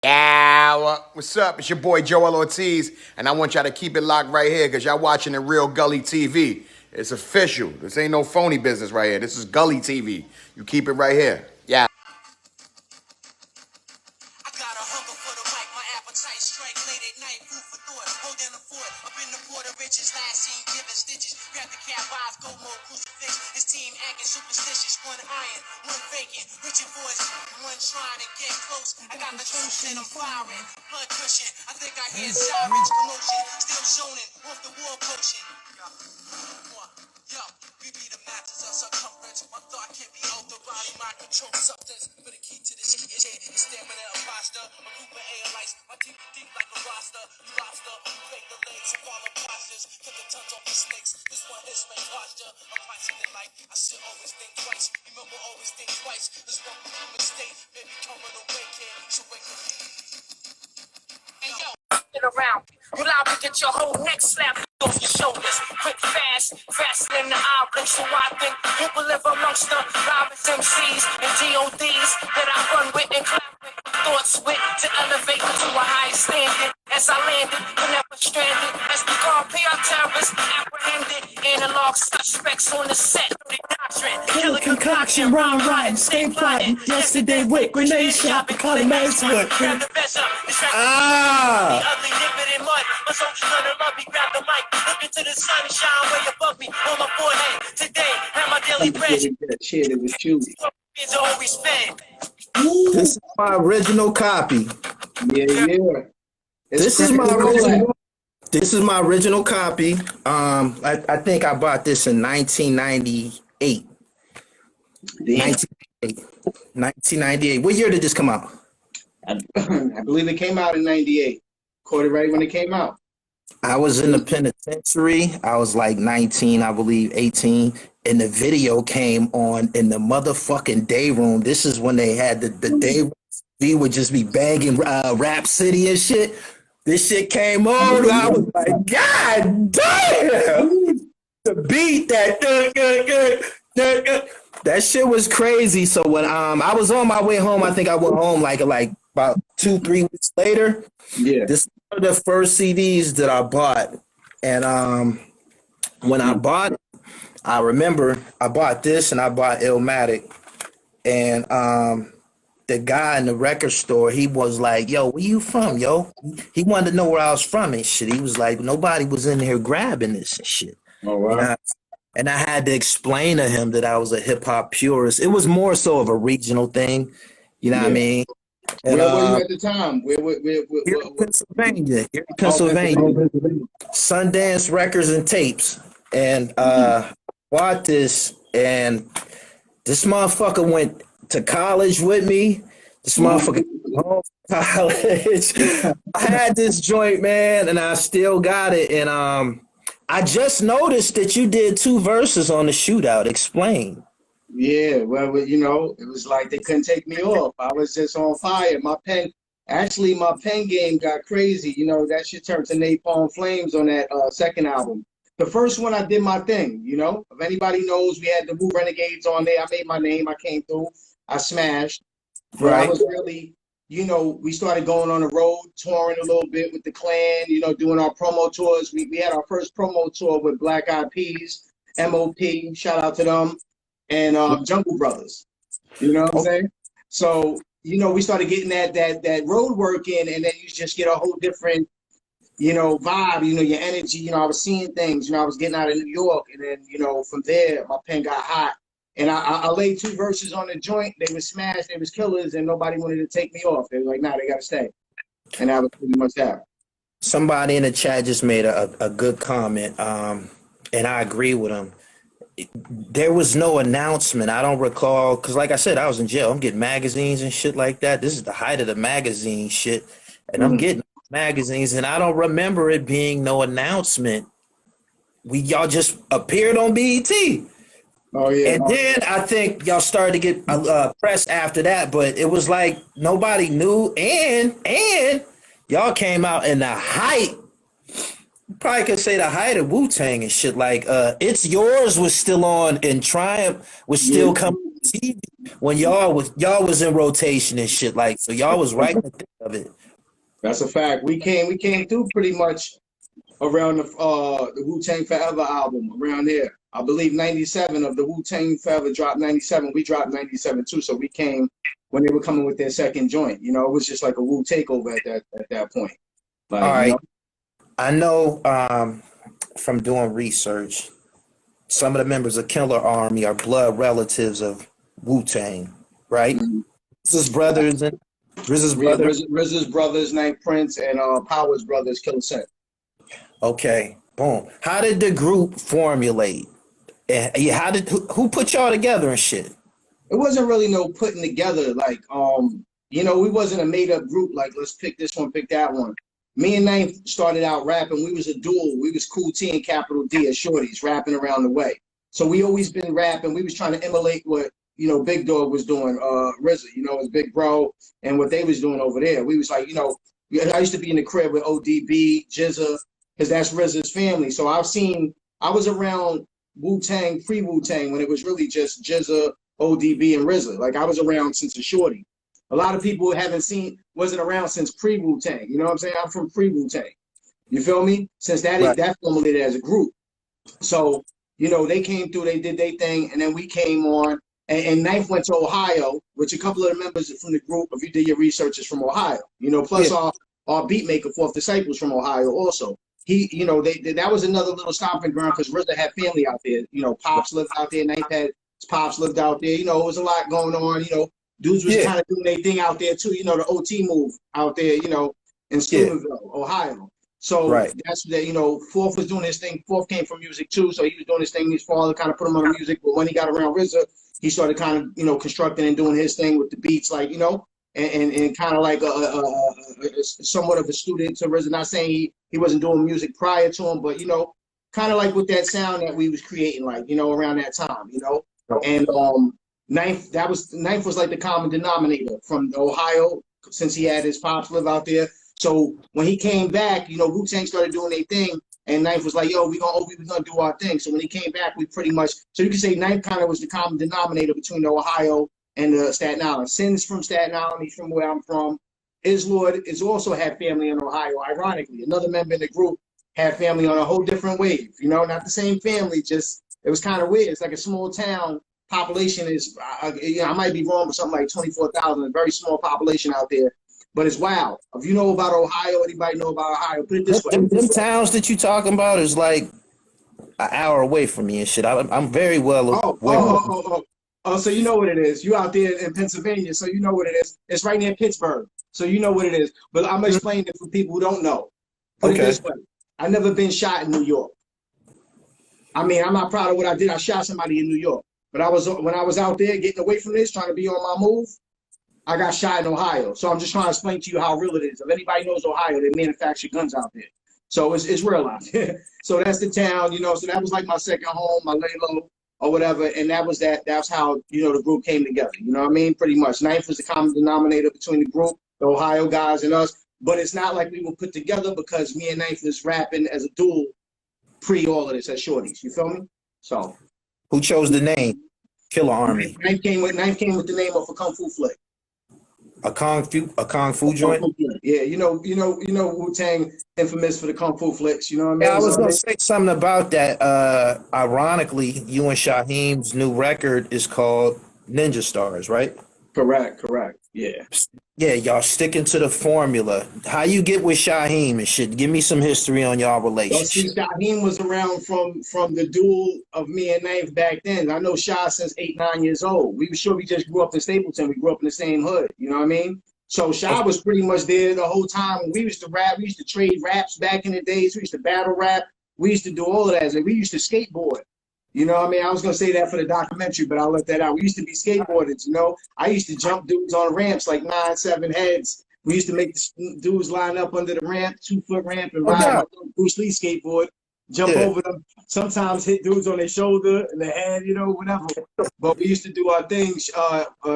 Yeah, what's up? It's your boy Joel Ortiz, and I want y'all to keep it locked right here because y'all watching the real Gully TV. It's official. This ain't no phony business right here. This is Gully TV. You keep it right here. Yeah. I got a hunger for the mic, my appetite strike late at night, food for thought, hold down the fort, up in the port of riches, last seen giving stitches, grab the cat eyes, go mode, crucifix, his team acting superstitious, one iron, one vacant, reaching for his one trying to get close, I got the truth and I'm firing, blood cushion, I think I hear sirens, commotion, still shoning, off the war potion. Yo, we be the masters of circumference. My thought can't be out the body, my control substance. But the key to this shit is stamina and posture. A group of airlights, my team deep like a roster. You lobster, you break the legs and follow postures. Cut the tongues off the snakes. This one is my posture. I'm pricing in life. I should always think twice. Remember, always think twice. This one human state. Maybe coming away, kid. So wake up. Hey, yo. Get around. You liable to get your whole neck slapped off your shoulders. Quick, fast, faster than the eye blink. So I think who will live amongst the robbers, MCs, and DODs that I run with and clap with. Thoughts with to elevate me to a higher standard. As I landed, whenever stranded, as we call PR terrorists, apprehended. Analog suspects on the set. Killer concoction, round riding, stay plotting. Yesterday with grenade shot, they call it Manswood. Ah! Ugly, nip it in mud. My soldiers gonna love me, grab the mic. Look into the sun and shine way above me on my forehead. Today, have my daily bread. Shit, it was you. It's always fed. This is my original copy. Yeah. This is my original copy. I think I bought this in 1998. 1998. What year did this come out? I believe it came out in 98. Caught it right when it came out. I was in the penitentiary. I was like 19, I believe, 18. And the video came on in the motherfucking day room. This is when they had the day room. We would just be banging Rap City and shit. This shit came on. I was like, God damn! The beat that shit was crazy. So when I was on my way home, I think I went home like about 2-3 weeks later. Yeah. This is one of the first CDs that I bought. And when I bought it, I remember I bought this and I bought Illmatic. And the guy in the record store, he was like, yo, where you from, yo? He wanted to know where I was from and shit. He was like, nobody was in here grabbing this and shit. Oh, wow. And I had to explain to him that I was a hip hop purist. It was more so of a regional thing. You know what I mean? And, where were you at the time? Here in Pennsylvania. Sundance Records and Tapes. And bought this, and this motherfucker went to college with me. This motherfucker home from college. I had this joint, man, and I still got it. And I just noticed that you did 2 verses on the Shootout. Explain. Yeah, well, you know, it was like they couldn't take me off. I was just on fire. My pen game got crazy. You know, that shit turned to napalm flames on that second album. The first one, I did my thing, you know. If anybody knows, we had the Wu Renegades on there. I made my name. I came through. I smashed. But I was really, you know, we started going on the road, touring a little bit with the clan, you know, doing our promo tours. We had our first promo tour with Black Eyed Peas, MOP, shout out to them, and Jungle Brothers. You know what I'm saying? So, you know, we started getting that road work in, and then you just get a whole different, you know, vibe, you know, your energy. You know, I was seeing things, you know, I was getting out of New York, and then, you know, from there, my pen got hot. And I laid 2 verses on the joint. They was smashed, they was killers, and nobody wanted to take me off. They were like, nah, they got to stay. And that was pretty much that. Somebody in the chat just made a good comment, and I agree with him. There was no announcement. I don't recall, because like I said, I was in jail. I'm getting magazines and shit like that. This is the height of the magazine shit. And I'm getting magazines, and I don't remember it being no announcement. Y'all just appeared on BET. Oh, yeah. And then I think y'all started to get press after that, but it was like nobody knew. And y'all came out in the height. You probably could say the height of WU-TANG and shit. Like It's Yours was still on, and Triumph was still coming TV when y'all was in rotation and shit, like, so y'all was right in the thick of it. That's a fact. We came through pretty much around the Wu-Tang Forever album around there. I believe 97 of the Wu-Tang Forever dropped 97. We dropped 97 too. So we came when they were coming with their second joint. You know, it was just like a Wu takeover at that point. Like, All right. you know, I know from doing research, some of the members of Killarmy are blood relatives of Wu-Tang, right? Mhm. RZA's brothers and RZA's Yeah, brothers. RZA's brothers, Night Prince, and Power's brothers, Killa Scent. Okay, boom. How did the group formulate? And how did who put y'all together and shit? It wasn't really no putting together. Like, you know, we wasn't a made up group. Like, let's pick this one, pick that one. Me and Ninth started out rapping. We was a duel. We was Cool T and Capital D as shorties, rapping around the way. So we always been rapping. We was trying to emulate what, you know, Big Dog was doing, RZA, you know, his big bro, and what they was doing over there. We was like, you know, I used to be in the crib with ODB, Jizza, because that's RZA's family. So I was around Wu-Tang, pre-Wu-Tang, when it was really just Jizza, ODB, and RZA. Like, I was around since a shorty. A lot of people wasn't around since pre-Wu-Tang. You know what I'm saying? I'm from pre-Wu-Tang. You feel me? Since that formulated as a group. So, you know, they came through, they did their thing, and then we came on. And Knife went to Ohio, which a couple of the members from the group, if you did your research, is from Ohio. You know, plus our beat maker, Fourth Disciples, from Ohio also. He, you know, that was another little stomping ground because RZA had family out there. You know, Pops lived out there, Knife had his Pops lived out there. You know, it was a lot going on. You know, dudes was kind of doing their thing out there too. You know, the OT move out there, you know, in Steubenville, Ohio. So that's that, you know, Fourth was doing his thing. Fourth came from music too, so he was doing his thing. His father kind of put him on the music, but when he got around RZA, he started kind of, you know, constructing and doing his thing with the beats, like, you know, and kind of like somewhat of a student to RZA. Not saying he wasn't doing music prior to him, but, you know, kind of like with that sound that we was creating, like, you know, around that time, you know. And Ninth was like the common denominator from Ohio, since he had his Pops live out there. So when he came back, you know, Wu-Tang started doing their thing, and Ninth was like, yo, we gonna do our thing. So when he came back, we pretty much, so you can say Ninth kind of was the common denominator between Ohio and Staten Island. Sin's from Staten Island, he's from where I'm from. Islord is also had family in Ohio, ironically. Another member in the group had family on a whole different wave, you know, not the same family, just, it was kind of weird. It's like a small town. Population is, I might be wrong, but something like 24,000, a very small population out there. But it's wild. If you know about Ohio, anybody know about Ohio, put it this way. Them towns that you talking about is like an hour away from me and shit. I'm very well aware. Oh, so you know what it is. You out there in Pennsylvania, so you know what it is. It's right near Pittsburgh, so you know what it is. But I'm going to explain it for people who don't know. Put it this way. I've never been shot in New York. I mean, I'm not proud of what I did. I shot somebody in New York. But when I was out there getting away from this, trying to be on my move, I got shot in Ohio. So I'm just trying to explain to you how real it is. If anybody knows Ohio, they manufacture guns out there. So it's real out there. So that's the town, you know. So that was like my second home, my lay low or whatever. And that's how, you know, the group came together. You know what I mean? Pretty much. Ninth was the common denominator between the group, the Ohio guys and us. But it's not like we were put together because me and Ninth was rapping as a duel pre all of this as shorties. You feel me? So who chose the name Killarmy? Ninth came with the name of a kung fu flick. A kung fu joint? Yeah, you know Wu-Tang infamous for the kung fu flicks, you know what I mean? Yeah, I was gonna say something about that. Ironically, you and Shyheim's new record is called Ninja Stars, right? Correct. Yeah. Yeah, y'all sticking to the formula. How you get with Shyheim and shit? Give me some history on y'all relationship. Well, see, Shyheim was around from the duel of me and Ninth back then. I know Shy since 8, 9 years old. We just grew up in Stapleton. We grew up in the same hood. You know what I mean? So Shy was pretty much there the whole time. We used to rap. We used to trade raps back in the days. We used to battle rap. We used to do all of that. And we used to skateboard. You know what I mean? I was going to say that for the documentary, but I'll let that out. We used to be skateboarders, you know? I used to jump dudes on ramps like 9, 7 heads. We used to make the dudes line up under the ramp, 2-foot ramp, and ride my Bruce Lee skateboard, jump over them, sometimes hit dudes on their shoulder and their head, you know, whatever. But we used to do our things.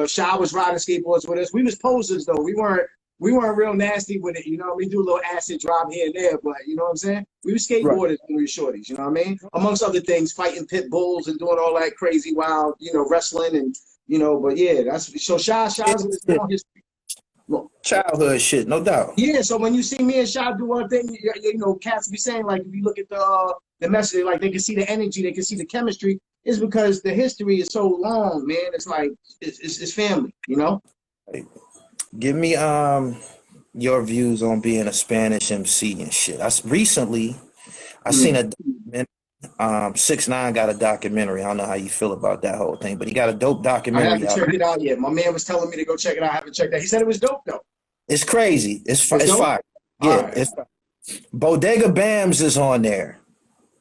Shy was riding skateboards with us. We was posers, though. We weren't real nasty with it, you know. We do a little acid drop here and there, but you know what I'm saying? We were skateboarders when we were shorties, you know what I mean? Amongst other things, fighting pit bulls and doing all that crazy wild, you know, wrestling and you know. But yeah, that's so Shy's is now his. Look, Childhood shit, no doubt. yeah, so when you see me and Shy do our thing, you know, cats be saying like if you look at the message, like they can see the energy, they can see the chemistry. It's because the history is so long, man. It's like it's family, you know. Give me your views on being a Spanish MC and shit. Recently I seen a documentary. 6ix9ine got a documentary. I don't know how you feel about that whole thing, but he got a dope I documentary haven't out. checked it out yet. My man was telling me to go check it out. I haven't checked it out. He said it was dope though. It's crazy. It's dope? fire. Yeah, Alright. it's fire. Bodega Bams is on there.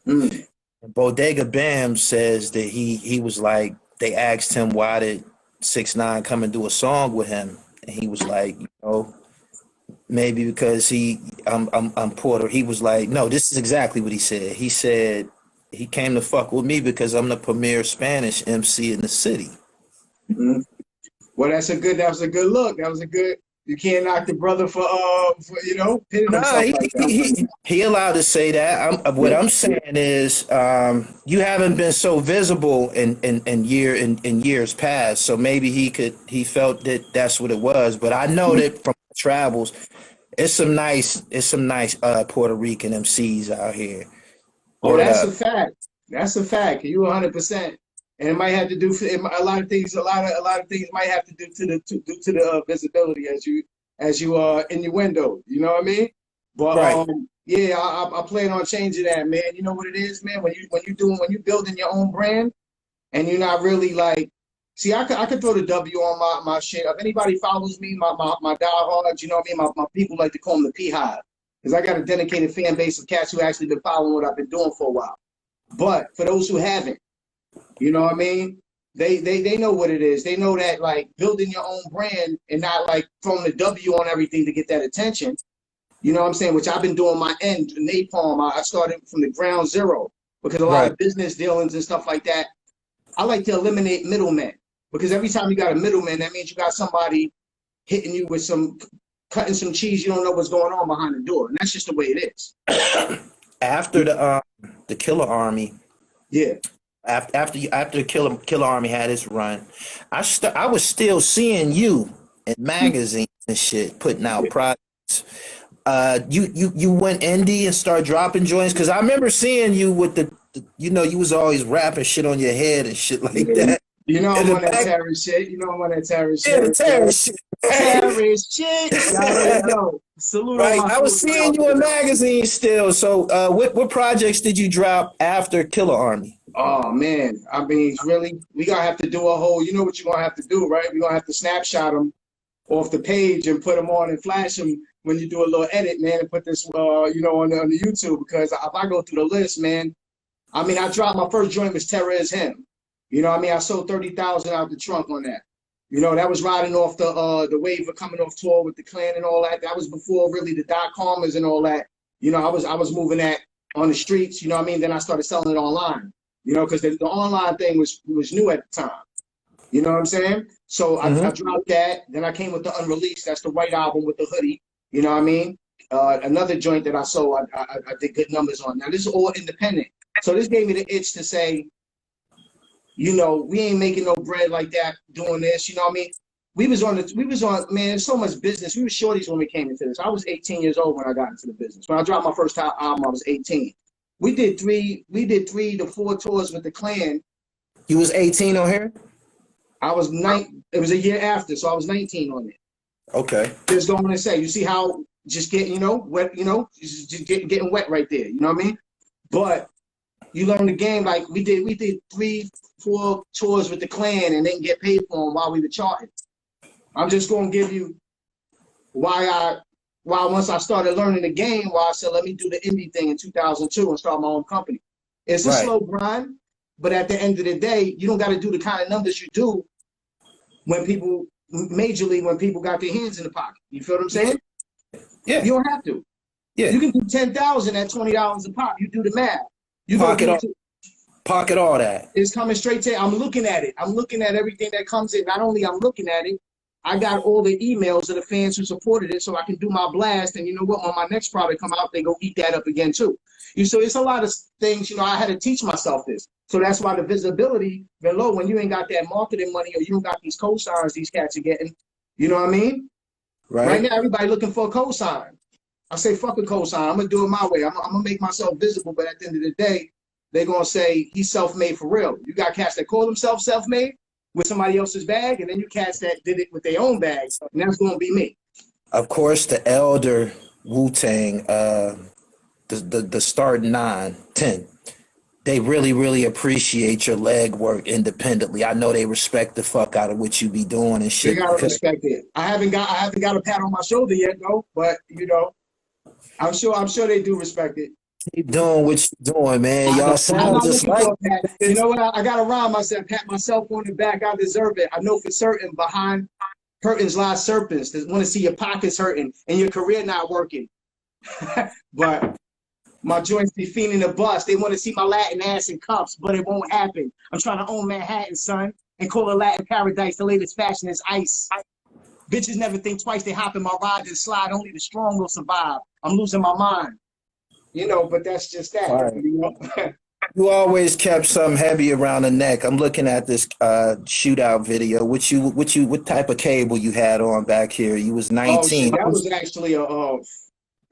Mm. Bodega Bams says that he was like, they asked him why did 6ix9ine come and do a song with him, and he was like, you know, maybe because I'm Puerto. He was like, no, this is exactly what he said. He said he came to fuck with me because I'm the premier Spanish MC in the city. Mm. Well, that was a good look. That was a good. You can't knock the brother for you know, hitting Nah, himself like that. he allowed to say that. What I'm saying is, you haven't been so visible in years past. So maybe he felt that that's what it was. But I know that from travels, it's some nice Puerto Rican MCs out here. Oh, that's a fact. That's a fact. You 100%. And it might have to do for a lot of things. A lot of things might have to do to the visibility as you in your window. You know what I mean? But Right. yeah, I plan on changing that, man. You know what it is, man. When you building your own brand, and you're not really like, see, I could throw the W on my shit. If anybody follows me, my diehards, you know what I mean. My people like to call them the P-Hive, because I got a dedicated fan base of cats who actually been following what I've been doing for a while. But for those who haven't, you know what I mean? They know what it is. They know that like building your own brand and not like throwing the W on everything to get that attention. You know what I'm saying? Which I've been doing my end, napalm. I started from the ground zero because a lot of business dealings and stuff like that. I like to eliminate middlemen, because every time you got a middleman, that means you got somebody hitting you with cutting some cheese. You don't know what's going on behind the door, and that's just the way it is. After the Killer Army. Yeah. After Killer Army had its run, I was still seeing you in magazines and shit putting out projects. You went indie and started dropping joints, because I remember seeing you with the you know, you was always rapping shit on your head and shit like that. You know I'm on that terrorist shit. You know I'm on that terrorist shit. Yeah, terrorist shit. Terrorist shit. Y'all already know. Salute. Right, I was seeing you in magazines still. So, what projects did you drop after Killer Army? Oh man, I mean, really, we gonna have to do a whole. You know what you're gonna have to do, right? We're gonna have to snapshot them off the page and put them on and flash them when you do a little edit, man, and put this, you know, on the YouTube. Because if I go through the list, man, I mean, I dropped my first joint was Terror Is Him. You know what I mean? I sold 30,000 out the trunk on that. You know, that was riding off the wave of coming off tour with the Clan and all that. That was before really the .comers and all that. You know, I was moving that on the streets. You know what I mean? Then I started selling it online. You know, because the online thing was new at the time. You know what I'm saying? So I dropped that. Then I came with the Unreleased. That's the White Album with the hoodie. You know what I mean? Another joint that I sold, I did good numbers on. Now, this is all independent. So this gave me the itch to say, you know, we ain't making no bread like that doing this. You know what I mean? We was on, man, there's so much business. We were shorties when we came into this. I was 18 years old when I got into the business. When I dropped my first album, I was 18. We did 3 to 4 tours with the Clan. You was 18 on here? I was 9. It was a year after, so I was 19 on it. Okay. Just going to say, you see how just getting, you know, wet, you know, just getting wet right there. You know what I mean? But you learn the game. Like we did 3, 4 tours with the Clan and didn't get paid for them while we were charting. I'm just going to give you why once I started learning the game, why I said, let me do the indie thing in 2002 and start my own company. It's a slow grind, but at the end of the day, you don't got to do the kind of numbers you do when people, majorly when people got their hands in the pocket. You feel what I'm saying? Yeah. You don't have to. Yeah. You can do 10,000 at $20 a pop. You do the math. You pocket all that. It's coming straight to. I'm looking at it. I'm looking at everything that comes in. Not only I'm looking at it, I got all the emails of the fans who supported it, so I can do my blast. And you know what? When my next product come out, they go eat that up again too. So it's a lot of things. You know, I had to teach myself this. So that's why the visibility been low when you ain't got that marketing money or you don't got these cosigns these cats are getting. You know what I mean? Right now, everybody looking for a cosign. I say, fuck a cosign. I'm going to do it my way. I'm going to make myself visible. But at the end of the day, they're going to say he's self-made for real. You got cats that call themselves self-made with somebody else's bag, and then you cats that did it with their own bag. And that's going to be me. Of course, the elder WU-TANG, the start 9, 10. They really, really appreciate your leg work independently. I know they respect the fuck out of what you be doing and shit. They gotta respect it. I haven't got a pat on my shoulder yet though, but you know, I'm sure they do respect it. Keep doing what you're doing, man. Y'all sound just like you know what? I got to rhyme. I said, pat myself on the back. I deserve it. I know for certain behind curtains lie serpents that want to see your pockets hurting and your career not working. But my joints be fiending to bust. They want to see my Latin ass in cuffs, but it won't happen. I'm trying to own Manhattan, son, and call it Latin paradise. The latest fashion is ice. Bitches never think twice. They hop in my ride and slide. Only the strong will survive. I'm losing my mind. You know, but that's just that. Right. You know? You always kept something heavy around the neck. I'm looking at this shootout video. What type of cable you had on back here? You was 19. Oh, shit, that was actually a.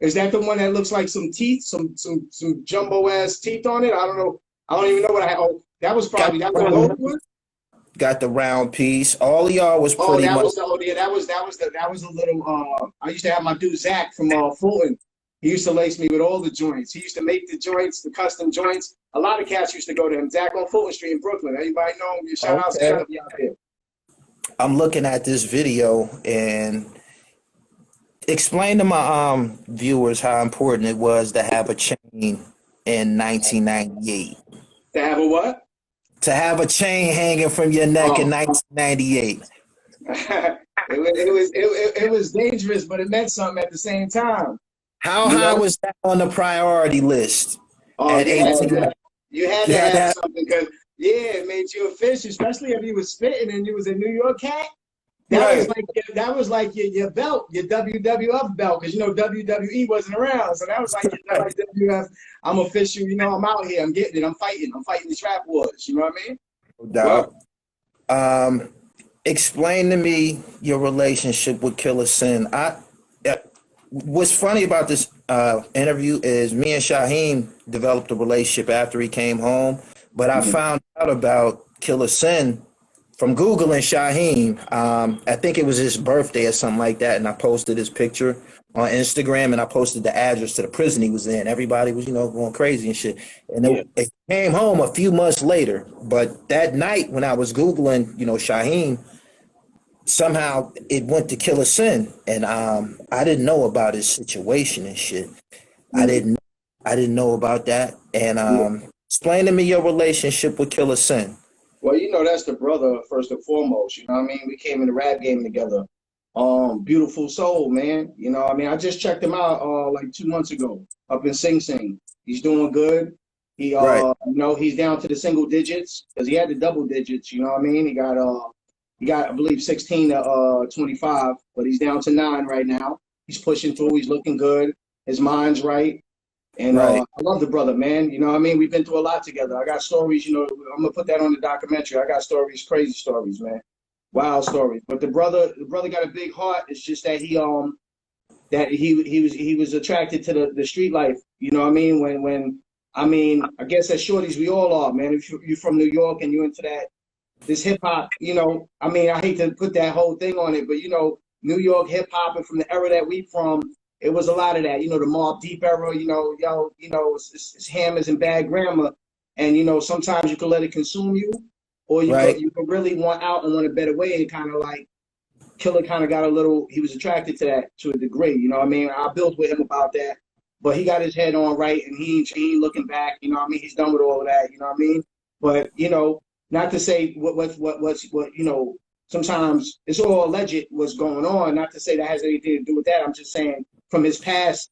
Is that the one that looks like some teeth, some jumbo ass teeth on it? I don't know. I don't even know what I had. Oh, that was probably that was the old one. Got the round piece. All of y'all was pretty much. That was a little. I used to have my dude Zach from Fulton. He used to lace me with all the joints. He used to make the joints, the custom joints. A lot of cats used to go to him. Zach on Fulton Street in Brooklyn. Everybody know him. Shout out to out there. I'm looking at this video and explain to my viewers how important it was to have a chain in 1998. To have a what? To have a chain hanging from your neck in 1998. it was dangerous, but it meant something at the same time. How high was that on the priority list? At 18? You had to have something because, it made you official, especially if you was spitting and you was a New York cat. That was like your belt, your WWF belt, because, you know, WWE wasn't around. So that was like your WWF. I'm official, you know, I'm out here. I'm getting it. I'm fighting the trap wars. You know what I mean? No doubt. Explain to me your relationship with Killa Sin. What's funny about this interview is me and Shyheim developed a relationship after he came home, but I found out about Killa Sin from Googling Shyheim. I think it was his birthday or something like that, and I posted his picture on Instagram, and I posted the address to the prison he was in. Everybody was, you know, going crazy and shit. And it came home a few months later, but that night when I was Googling, you know, Shyheim, somehow it went to Killa Sin, and I didn't know about his situation and shit. I didn't know about that. And explain to me your relationship with Killa Sin. Well, you know, that's the brother first and foremost. You know what I mean? We came in the rap game together. Beautiful soul, man. You know what I mean? I just checked him out like 2 months ago up in Sing Sing. He's doing good. He you know, he's down to the single digits because he had the double digits. You know what I mean? He got, I believe, 16 to 25, but he's down to 9 right now. He's pushing through. He's looking good. His mind's right. And I love the brother, man. You know what I mean? We've been through a lot together. I got stories, you know, I'm going to put that on the documentary. I got stories, crazy stories, man. Wild stories. But the brother got a big heart. It's just that he was attracted to the street life. You know what I mean? I guess as shorties we all are, man. If you're from New York and you're into this hip hop, you know, I mean, I hate to put that whole thing on it, but you know, New York hip hop and from the era that we from, it was a lot of that, you know, the Mobb Deep era, you know, it's hammers and bad grammar. And, you know, sometimes you can let it consume you, or you can really want out and want a better way. And kind of like Killa kind of got he was attracted to that to a degree, you know what I mean? I built with him about that, but he got his head on right and he ain't looking back, you know what I mean? He's done with all of that, you know what I mean? But, you know, not to say what you know, sometimes it's all alleged what's going on. Not to say that has anything to do with that. I'm just saying from his past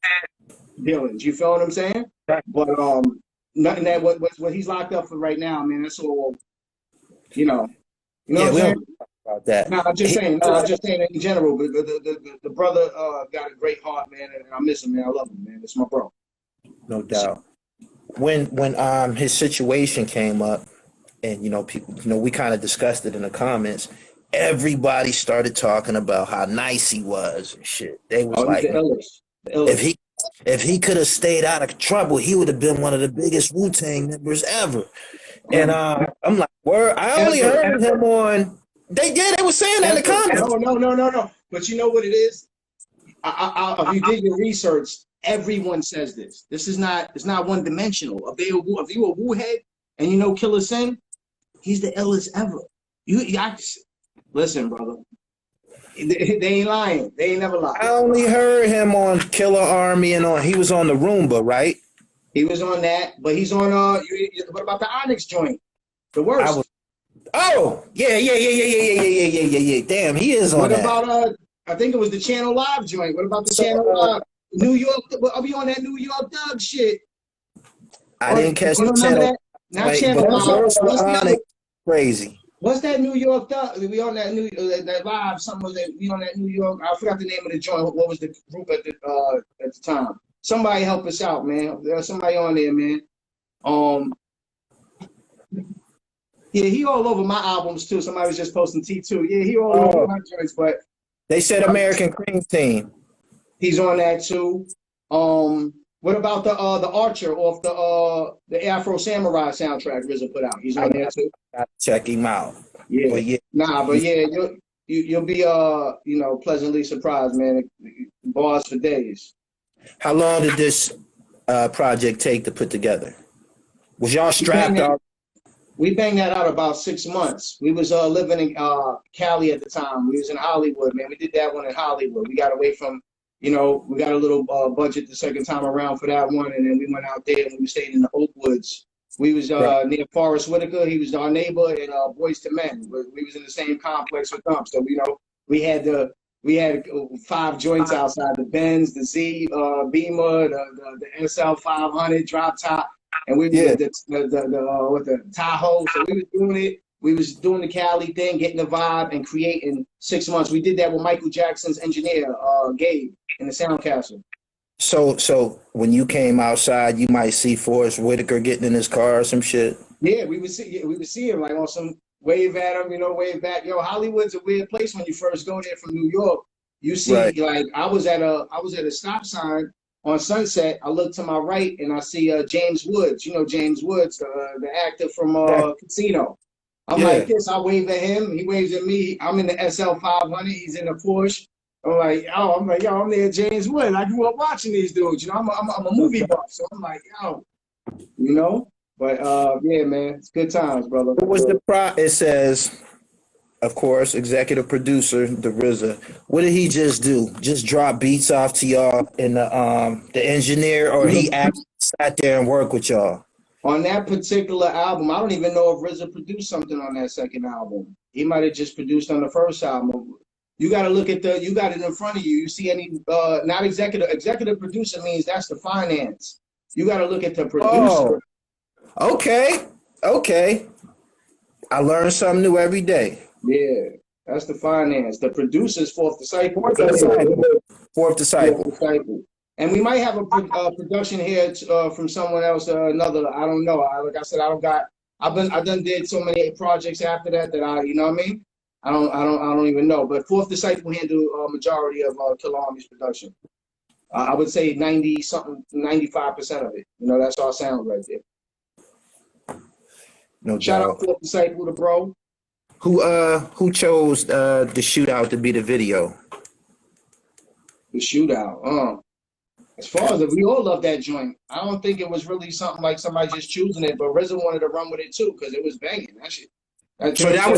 dealings. You feel what I'm saying? But nothing that what he's locked up for right now, man. That's all. You know what I'm saying? About that. No, I'm just saying. No, I'm just saying in general. But the brother got a great heart, man, and I miss him, man. I love him, man. It's my bro. No doubt. When his situation came up, and people, we kind of discussed it in the comments. Everybody started talking about how nice he was and shit. They was Oh, he's like, the illest. The if illest. he could have stayed out of trouble, he would have been one of the biggest Wu-Tang members ever. And I'm like, word. I only heard him on. They were saying that in the comments. No. But you know what it is? If you did your research, everyone says this. It's not one dimensional. If you a Wu head and you know Killa Singh, he's the illest ever. Listen, brother. They ain't lying. They ain't never lied. I only heard him on Killarmy and he was on the Roomba, right? He was on that, but he's on what about the Onyx joint? The worst. Yeah. Damn, he is on that. What about I think it was the Channel Live joint. What about the Channel Live? New York, I'll be on that New York Thug shit. I didn't catch the Channel. Not Channel Live. Crazy. What's that New York Thug? We on that that live, something was that we on that New York. I forgot the name of the joint. What was the group at the time? Somebody help us out, man. There's somebody on there, man. Yeah, he all over my albums too. Somebody was just posting T2. Yeah, he all over my joints, but they said American Cream Team. He's on that too. What about the Archer off the Afro Samurai soundtrack RZA put out? He's on there too. Gotta check him out. Yeah. But yeah. You'll be pleasantly surprised, man. Bars for days. How long did this project take to put together? Was y'all strapped out? We banged that out about 6 months. We was living in Cali at the time. We was in Hollywood, man. We did that one in Hollywood. We got away from, we got a little budget the second time around for that one, and then we went out there and we stayed in the Oakwoods. We was near Forest Whitaker. He was our neighbor, and Boys to Men. We was in the same complex with them. So we had 5 joints outside: the Benz, the Z Beamer, the SL 500 drop top. And we with the Tahoe, so we was doing it. We was doing the Cali thing, getting the vibe, and creating 6 months. We did that with Michael Jackson's engineer, Gabe, in the Sound Castle. So when you came outside, you might see Forrest Whitaker getting in his car or some shit. Yeah, we would see him like on some wave at him, wave back. Hollywood's a weird place when you first go there from New York. You see, like I was at a stop sign on Sunset. I look to my right and I see James Woods. James Woods, the actor from Casino. I'm like this. I wave at him. He waves at me. I'm in the SL 500. He's in the Porsche. I'm like, I'm there, James Woods. I grew up watching these dudes. I'm a movie buff, so I'm like, But yeah, man, it's good times, brother. What was it says, of course, executive producer, the RZA. What did he just do? Just drop beats off to y'all and the engineer, or he actually sat there and worked with y'all? On that particular album, I don't even know if RZA produced something on that second album. He might have just produced on the first album. You got to look at you got it in front of you. You see any, not executive producer means that's the finance. You got to look at the producer. Oh, okay. I learn something new every day. Yeah, that's the finance. The producer's Fourth Disciple. Fourth Disciple. And we might have a production here from someone else or another. I don't know. Like I said, I done did so many projects after that I, you know what I mean? I don't even know. But Fourth Disciple handle majority of Killarmy's production. I would say 95% of it. That's our sound right there. No doubt. Shout out Fourth Disciple, the bro. Who chose the Shootout to be the video? The Shootout. As far as we all love that joint. I don't think it was really something like somebody just choosing it, but RZA wanted to run with it too because it was banging. That shit. Shootout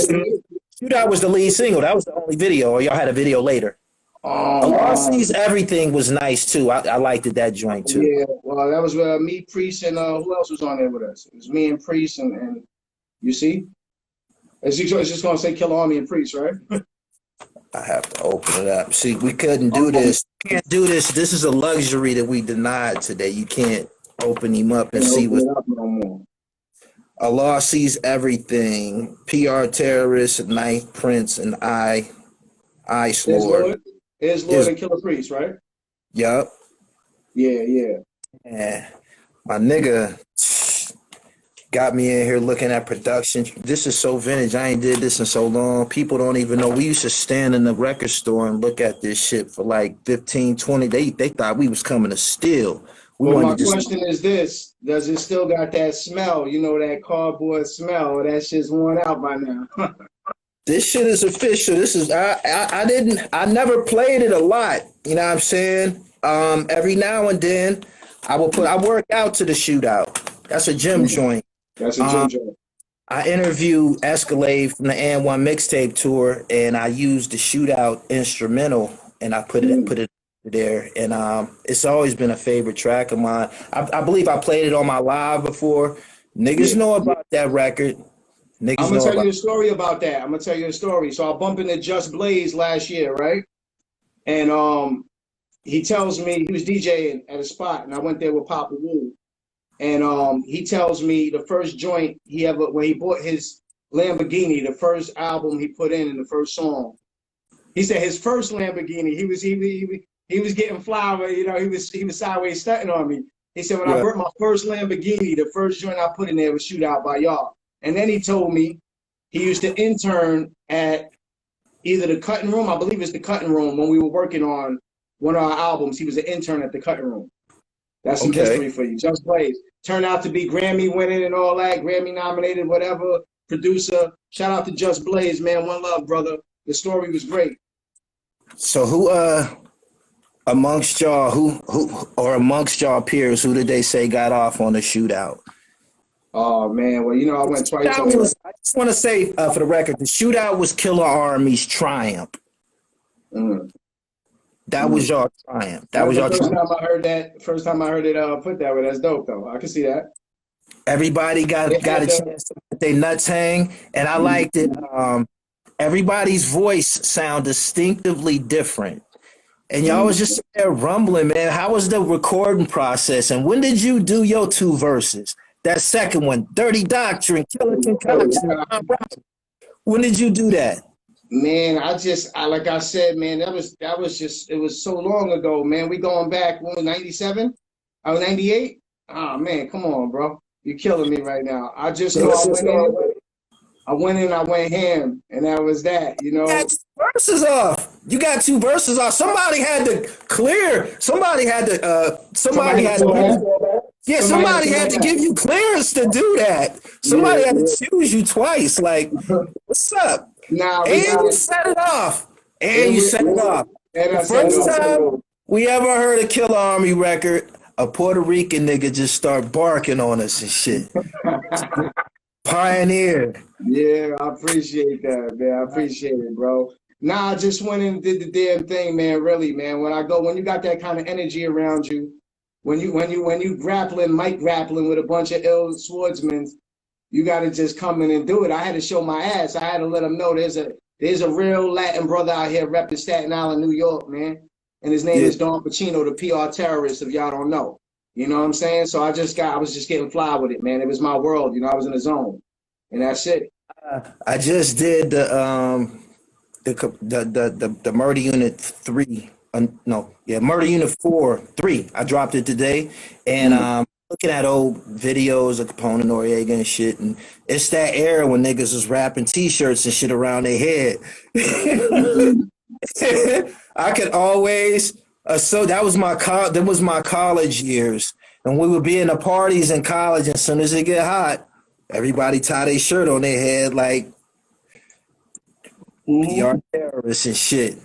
was the lead single. That was the only video, or y'all had a video later? Allah Sees Everything was nice too. I liked that joint too. Yeah, well, that was me, Priest, and who else was on there with us? It was me and Priest, and you see? It's just going to say Killarmy and Priest, right? I have to open it up. See, we couldn't do this. Can't do this. This is a luxury that we denied today. You can't open him up and see what's up no more. Allah Sees Everything. PR Terrorist, Ninth Prince, and Ice Lord. Is Lord and Killer Priest, right? Yup. Yeah. Yeah. My nigga, got me in here looking at production. This is so vintage. I ain't did this in so long. People don't even know. We used to stand in the record store and look at this shit for like 15, 20. They thought we was coming to steal. We Well, wanted my to just. question is this: does it still got that smell? You know, that cardboard smell, or that shit's worn out by now? This shit is official. This is I never played it a lot. You know what I'm saying? Every now and then I work out to the Shootout. That's a gym joint. That's a gym joint. I interviewed Escalade from the N1 mixtape tour, and I used the Shootout instrumental, and I put it there. And it's always been a favorite track of mine. I believe I played it on my live before. Niggas know about that record. I'm gonna tell you a story about that. I'm gonna tell you a story. So I bumped into Just Blaze last year, right? And he tells me he was DJing at a spot, and I went there with Papa Wu. And he tells me the first joint he ever, when he bought his Lamborghini, the first album he put in the first song, he said his first Lamborghini, he was getting flower, you know, he was sideways stunting on me. He said when I bought my first Lamborghini, the first joint I put in there was Shootout by y'all. And then he told me he used to intern at either the cutting room, I believe it's the cutting room, when we were working on one of our albums. He was an intern at the cutting room. That's some history for you. Just Blaze. Turned out to be Grammy winning and all that, Grammy nominated, whatever, producer. Shout out to Just Blaze, man. One love, brother. The story was great. So who amongst y'all or amongst y'all peers, who did they say got off on the Shootout? Oh man, well, you know, I went twice. I just want to say for the record, the Shootout was Killarmy's triumph. That was your triumph. That was your first triumph. time I heard that. First time I heard it put that way. That's dope, though. I can see that. Everybody got a chance to let their nuts hang, and I liked it. Everybody's voice sound distinctively different, and y'all was just there rumbling, man. How was the recording process, and when did you do your 2 verses? That second one, Dirty Doctrine, Killer Concoction. When did you do that? Man, I like I said, man, that was just, it was so long ago, man. We going back, when was 97? I was 98? Oh man, come on, bro. You're killing me right now. I just know I went in, I went ham, and that was that, you know. You got 2 verses off. You got 2 verses off. Somebody had to clear. Somebody had to give you clearance to do that. Somebody had to choose you twice. Like, what's up? You set it off. And you set it off. The first time we ever heard a Killarmy record, a Puerto Rican nigga just start barking on us and shit. Pioneer. Yeah, I appreciate that, man. I appreciate it, bro. Nah, I just went and did the damn thing, man. Really, man. When you got that kind of energy around you, when you mic grappling with a bunch of ill swordsmen, you got to just come in and do it. I had to show my ass. I had to let them know there's a real Latin brother out here repping Staten Island, New York, man. And his name is Don Pachino, the PR terrorist, if y'all don't know. You know what I'm saying? So I was just getting fly with it, man. It was my world. You know, I was in the zone. And that's it. I just did the Murder Unit 3. Murder Unit 4, 3. I dropped it today. And looking at old videos of Capone and Noriega and shit, and it's that era when niggas was wrapping T-shirts and shit around their head. I could always so that was my college years, and we would be in the parties in college. And as soon as it get hot, everybody tie their shirt on their head like PR terrorists and shit.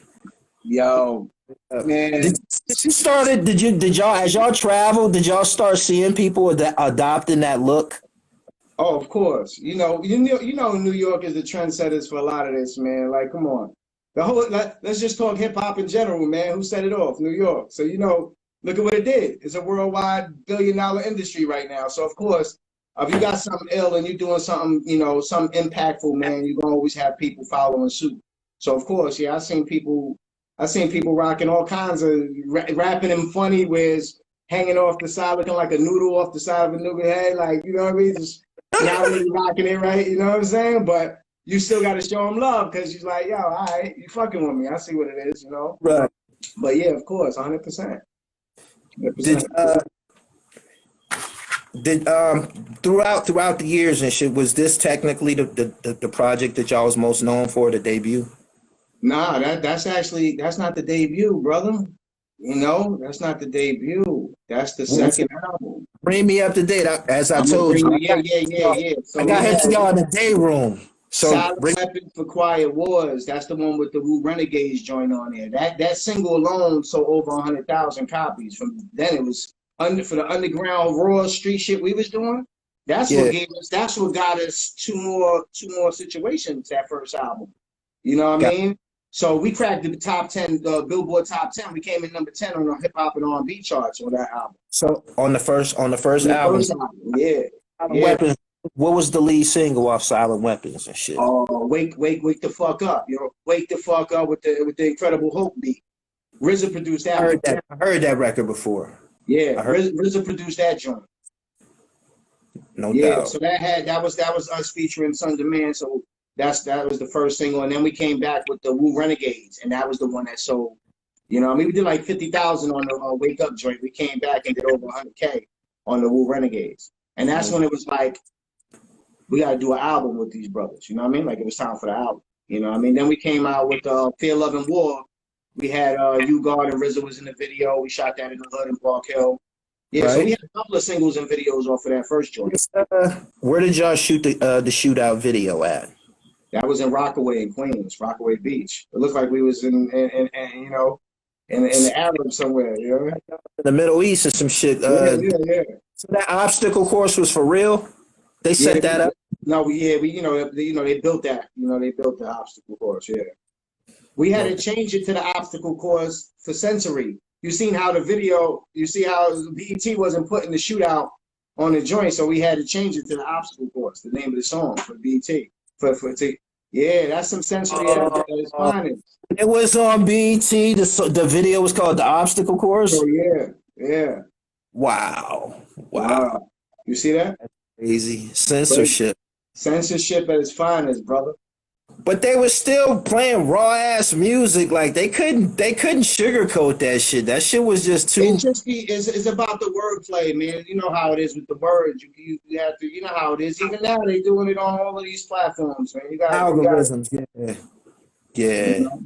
Yo. Man, did y'all as y'all travel, did y'all start seeing people adopting that look? Oh, of course. You know, New York is the trendsetters for a lot of this, man. Like, come on. Let's just talk hip hop in general, man. Who set it off? New York. So, you know, look at what it did. It's a worldwide billion-dollar industry right now. So, of course, if you got something ill and you're doing something, you know, something impactful, man, you're gonna always have people following suit. So, of course, yeah, I seen people rocking all kinds of rapping and funny, where it's hanging off the side, looking like a noodle off the side of a nigga head, like, you know what I mean? Just not really rocking it right, you know what I'm saying? But you still got to show them love, because you're like, yo, all right, you fucking with me. I see what it is, you know? Right. But yeah, of course, 100%. 100%. Did throughout the years and shit, was this technically the project that y'all was most known for, the debut? Nah, that's not the debut, brother. You know, that's not the debut. That's the second album. Bring me up to date. As I I'm gonna told bring you, you, yeah. So I got we hit to had y'all in the day room. So Silent bring, Weapon for Quiet Wars. That's the one with the Wu Renegades joint on there. That single alone sold over 100,000 copies. From then it was for the underground raw street shit we was doing. That's yeah, what gave us. That's what got us two more situations. That first album. You know what I got, mean? So we cracked the top 10, Billboard top 10. We came in number 10 on the hip hop and R&B charts on that album. so on the first On the album, first album, yeah. Silent Weapons. What was the lead single off Silent Weapons and shit? Wake the fuck up, you know, wake the fuck up with the Incredible Hope beat. RZA produced that. I heard that record before. Yeah, RZA produced that joint. No doubt. So that was us featuring Son Demand. So that was the first single, and then we came back with the Wu Renegades, and that was the one that sold. You know, I mean, we did like 50,000 on the Wake Up joint. We came back and did over 100K on the Wu Renegades, and that's when it was like, we got to do an album with these brothers. You know what I mean? Like it was time for the album. You know what I mean? Then we came out with Fear, Love, and War. We had U-God and RZA was in the video. We shot that in the hood in Park Hill. Yeah, right. So we had a couple of singles and videos off of that first joint. Where did y'all shoot the Shootout video at? That was in Rockaway in Queens, Rockaway Beach. It looked like we was in you know, in the Arab somewhere, you know? In the Middle East or some shit. Yeah. So that obstacle course was for real? They set that up? No, we you know, they built that. You know, they built the obstacle course, yeah. We had to change it to the obstacle course for sensory. You seen how the video, you see how BET wasn't putting the Shootout on the joint, so we had to change it to the obstacle course, the name of the song for BET. Yeah, that's some sensory at its finest. It was on BET. The video was called The Obstacle Course? Oh, yeah. Wow. You see that? That's crazy. Censorship. Censorship at its finest, brother. But they were still playing raw ass music. Like they couldn't sugarcoat that shit. That shit was just too. It's about the wordplay, man. You know how it is with the words. You have to. You know how it is. Even now they doing it on all of these platforms, man. You got algorithms. Yeah. You know?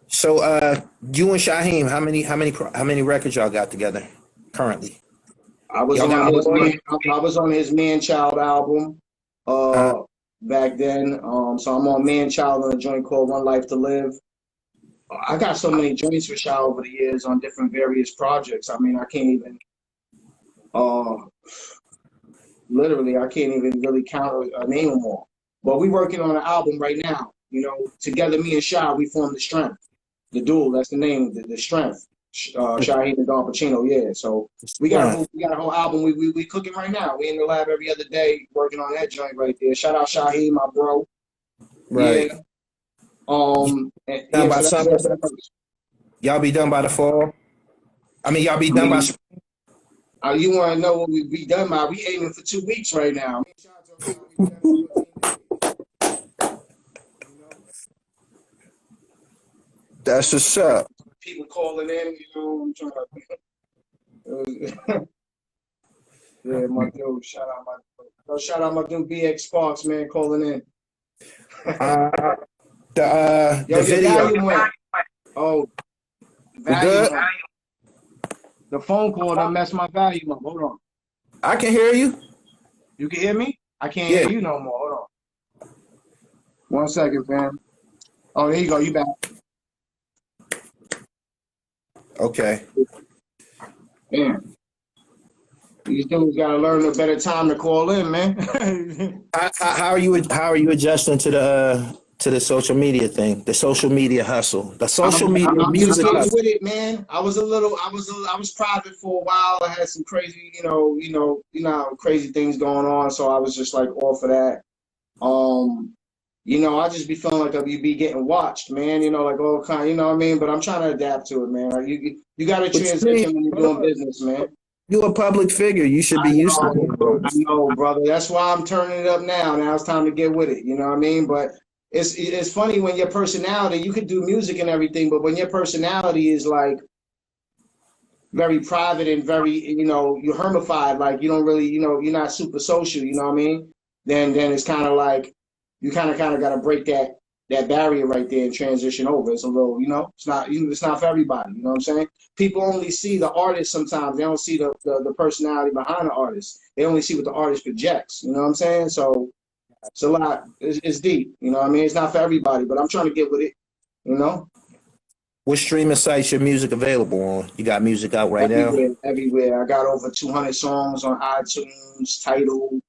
So, you and Shyheim, how many records y'all got together currently? I was on his Man Child album. Back then, so I'm on Man Child on a joint called One Life to Live. I got so many joints with Shaw over the years on different various projects. I mean, I can't even, literally, I can't even really count a name them all. But we working on an album right now. You know, together, me and Shaw, we formed The Strength. The Duel, that's the name, The Strength. Shyheim and Pachino, yeah. So we got a whole album. We cooking right now. We in the lab every other day working on that joint right there. Shout out Shyheim, my bro. Right. Yeah. Y'all be done by the fall. I mean, y'all be done by. You want to know what we be done by? We aiming for 2 weeks right now. That's what's up. People calling in, you know, I'm trying to. Yeah, my dude. Shout out my dude BX Sparks, man, calling in. The video. Volume. The phone call done messed my volume up. Hold on. I can hear you. You can hear me? I can't hear you no more. Hold on. 1 second, fam. Oh, there you go. You back. Okay. Man, these dudes gotta learn a better time to call in, man. How are you adjusting to the social media thing, the social media hustle, the social media music hustle? With it, man. I was private for a while. I had some crazy, crazy things going on, so I was just like off of that. I just be feeling like you be getting watched, man. Like all kind, you know what I mean? But I'm trying to adapt to it, man. Like you got to transition when you're doing business, man. You're a public figure. You should be used to it. I know, brother. That's why I'm turning it up now. Now it's time to get with it. You know what I mean? But it's funny when your personality, you could do music and everything, but when your personality is like very private and very, you know, you're hermified, like you don't really, you know, you're not super social, you know what I mean? Then it's kind of like you kind of got to break that barrier right there and transition over. It's a little, you know, it's not for everybody, you know what I'm saying? People only see the artist sometimes. They don't see the personality behind the artist. They only see what the artist projects, you know what I'm saying? So it's a lot, it's deep, you know what I mean? It's not for everybody, but I'm trying to get with it, you know? What streaming sites your music available on? You got music out right now? Everywhere, everywhere. I got over 200 songs on iTunes, Tidal,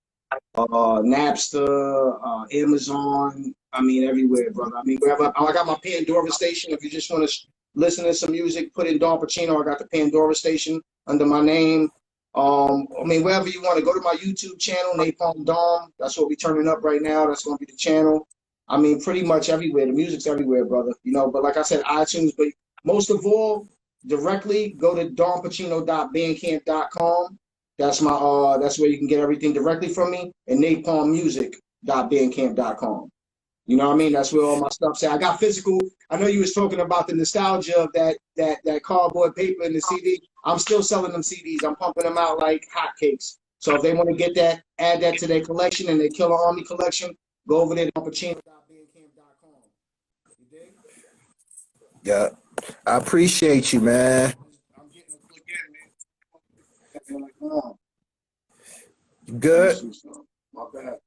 Napster, Amazon. I mean, everywhere, brother. I mean, wherever. I got my Pandora station. If you just want to listen to some music, put in Don Pachino. I got the Pandora station under my name. I mean, wherever you want to go to my YouTube channel, Napalm Dom. That's what we're turning up right now. That's going to be the channel. I mean, pretty much everywhere. The music's everywhere, brother. You know, but like I said, iTunes. But most of all, directly go to donpachino.bandcamp.com. That's my that's where you can get everything directly from me, and napalmmusic.bandcamp.com. You know what I mean? That's where all my stuff's at. I got physical. I know you was talking about the nostalgia of that cardboard paper and the CD. I'm still selling them CDs. I'm pumping them out like hotcakes. So if they want to get that, add that to their collection and their Killer Army collection, go over there to pachino.bandcamp.com. You dig? Yeah. I appreciate you, man. I'm getting a click in, man. Like, come on. Good. My bad.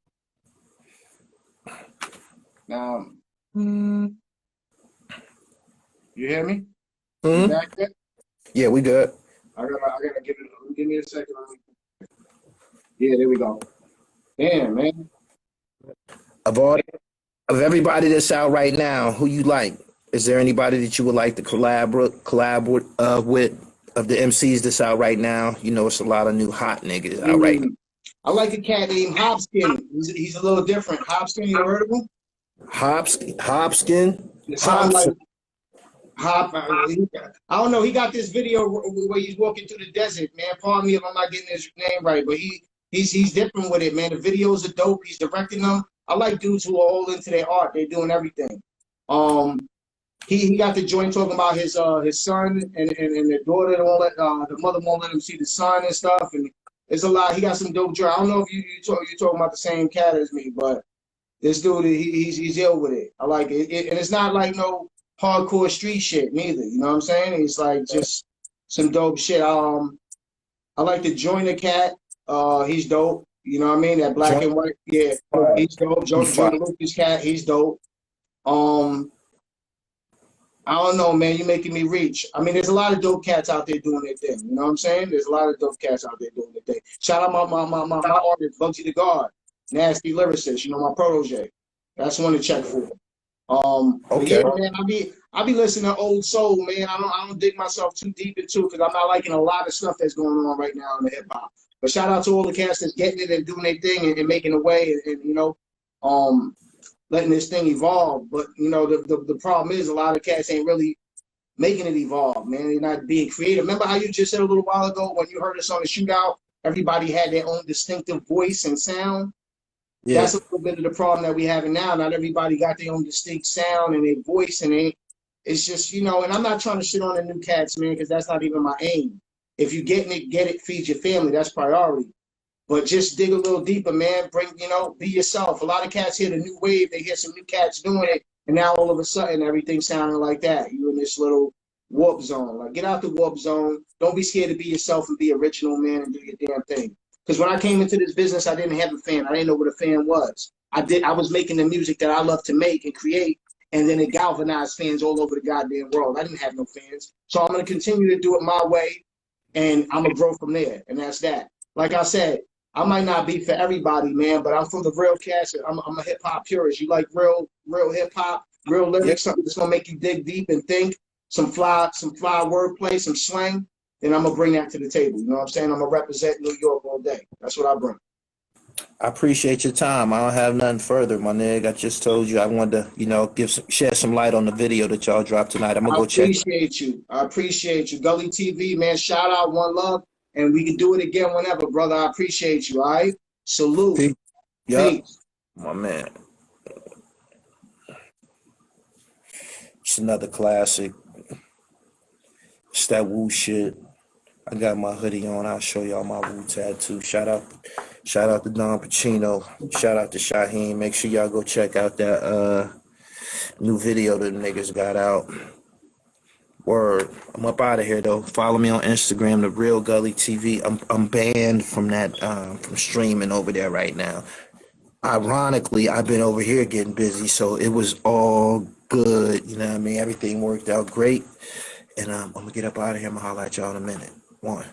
Now, you hear me? Mhm. You back there? Yeah, we good. I gotta give me a second. Yeah, there we go. Damn, man. Of everybody that's out right now, who you like? Is there anybody that you would like to collab with of the MCs that's out right now? You know, it's a lot of new hot niggas out right now. I like a cat named Hopskin. He's a little different. Hopskin, you ever heard of him? Hopskin. It sounds like Hop. I don't know. He got this video where he's walking through the desert, man. Pardon me if I'm not getting his name right, but he's different with it, man. The videos are dope. He's directing them. I like dudes who are all into their art. They're doing everything. He got the joint talking about his son and the daughter and all that. The mother won't let him see the son and stuff. And it's a lot. He got some dope joint. I don't know if you're talking about the same cat as me, but this dude he's ill with it. I like it. And it's not like no hardcore street shit neither. You know what I'm saying? It's like just some dope shit. I like the Joiner cat. He's dope. You know what I mean? That black and white. Yeah, he's dope. Joyner Lucas cat. He's dope. I don't know, man. You're making me reach. I mean, there's a lot of dope cats out there doing their thing. You know what I'm saying? There's a lot of dope cats out there doing their thing. Shout out my artist, Bugsy the God, nasty lyricist. You know, my protege. That's one to check for. Okay. Yeah, man, I be listening to old soul, man. I don't dig myself too deep into it because I'm not liking a lot of stuff that's going on right now in the hip hop. But shout out to all the cats that's getting it and doing their thing and making a way and you know, letting this thing evolve. But you know, the problem is a lot of cats ain't really making it evolve, man. They're not being creative. Remember how you just said a little while ago when you heard us on the Shootout, everybody had their own distinctive voice and sound. Yeah. That's a little bit of the problem that we having now. Not everybody got their own distinct sound and their voice, and it's just, you know, and I'm not trying to shit on the new cats, man, because that's not even my aim. If you getting it, get it, feed your family. That's priority. But just dig a little deeper, man. Bring, you know, be yourself. A lot of cats hear the new wave. They hear some new cats doing it, and now all of a sudden everything's sounding like that. You in this little warp zone. Like, get out the warp zone. Don't be scared to be yourself and be original, man, and do your damn thing. Because when I came into this business, I didn't have a fan. I didn't know what a fan was. I was making the music that I love to make and create, and then it galvanized fans all over the goddamn world. I didn't have no fans. So I'm going to continue to do it my way, and I'm going to grow from there, and that's that. Like I said, I might not be for everybody, man, but I'm from the real cast. I'm a hip-hop purist. You like real hip-hop, real lyrics, something that's going to make you dig deep and think, some fly wordplay, some slang, then I'm going to bring that to the table. You know what I'm saying? I'm going to represent New York all day. That's what I bring. I appreciate your time. I don't have nothing further, my nigga. I just told you I wanted to, you know, shed some light on the video that y'all dropped tonight. I'm going to go check. I appreciate you. Gully TV, man, shout out, one love. And we can do it again whenever, brother. I appreciate you, all right? Salute. Peace. Yep. Peace. My man. It's another classic. It's that Wu shit. I got my hoodie on. I'll show y'all my Wu tattoo. Shout out to Don Pachino. Shout out to Shyheim. Make sure y'all go check out that new video that the niggas got out. Word. I'm up out of here though. Follow me on Instagram, the Real Gully TV. I'm banned from that from streaming over there right now. Ironically, I've been over here getting busy, so it was all good. You know what I mean? Everything worked out great. And I'm gonna get up out of here. I'm gonna holler at y'all in a minute. One.